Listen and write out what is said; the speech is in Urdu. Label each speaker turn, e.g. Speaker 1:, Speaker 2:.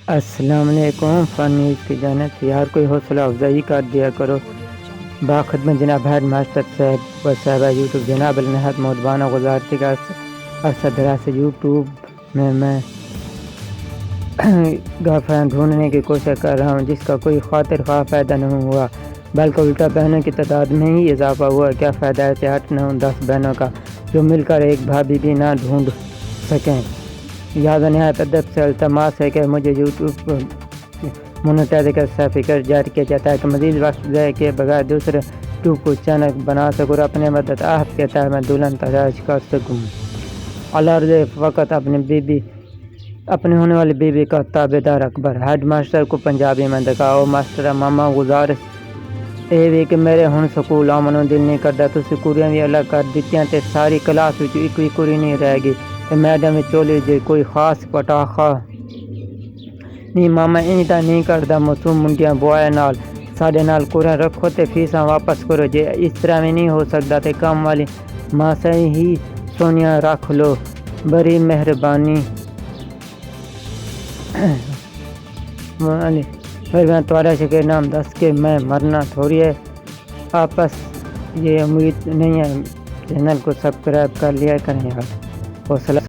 Speaker 1: السلام علیکم فن نیوز کی جانب سے یار کوئی حوصلہ افزائی کر دیا کرو۔ باخدمت جناب ہیڈ ماسٹر صاحب و صاحبہ یوٹیوب جناب النہایت مودبانہ گزارتی کا عرصہ دراز سے یوٹیوب میں گافین ڈھونڈنے کی کوشش کر رہا ہوں، جس کا کوئی خاطر خواہ فائدہ نہیں ہوا، بلکہ الٹا بہنوں کی تعداد میں ہی اضافہ ہوا۔ کیا فائدہ ایسے 8-9-10 بہنوں کا جو مل کر ایک بھابھی بھی نہ ڈھونڈ سکیں؟ لہٰذا نہایت ادب سے التماس ہے کہ مجھے یوٹیوب پر مونیٹائز کا سرٹیفکیٹ جاری کیا جاتا ہے کہ مزید وقت ضائع کیے بغیر دوسرے یوٹیوب کو چینل بنا سکوں اور اپنے مدت عہد کے تحت میں دلہن تلاش کر سکوں۔ العرض وقت اپنی ہونے والی بیوی کا تابع دار اکبر ہیڈ ماسٹر کو پنجابی میں دکھاؤ ماسٹر ماما گزارش اے وی کہ میرے ہن سکول آمنوں دل نہیں کردا، تسی کڑیاں بھی الگ کر دتیاں تے ساری کلاس وچ ایک بھی کڑی نہیں رہ گئی تے میڈم وچ چولی جے کوئی خاص پٹاخا نہیں۔ ماما ایندا نہیں کردا، معصوم منڈیاں بوائے نال ساڈے نال کڑیاں رکھو تے فیساں واپس کرو، جے اس طرح بھی نہیں ہو سکدا تے کم والی ماں سے ہی سونیاں رکھ لو، بڑی مہربانی۔ پھر میں تھوڑا شکر نام دس کے میں مرنا تھوڑی ہے آپس، یہ امید نہیں ہے چینل کو سبسکرائب کر لیا کریں یار۔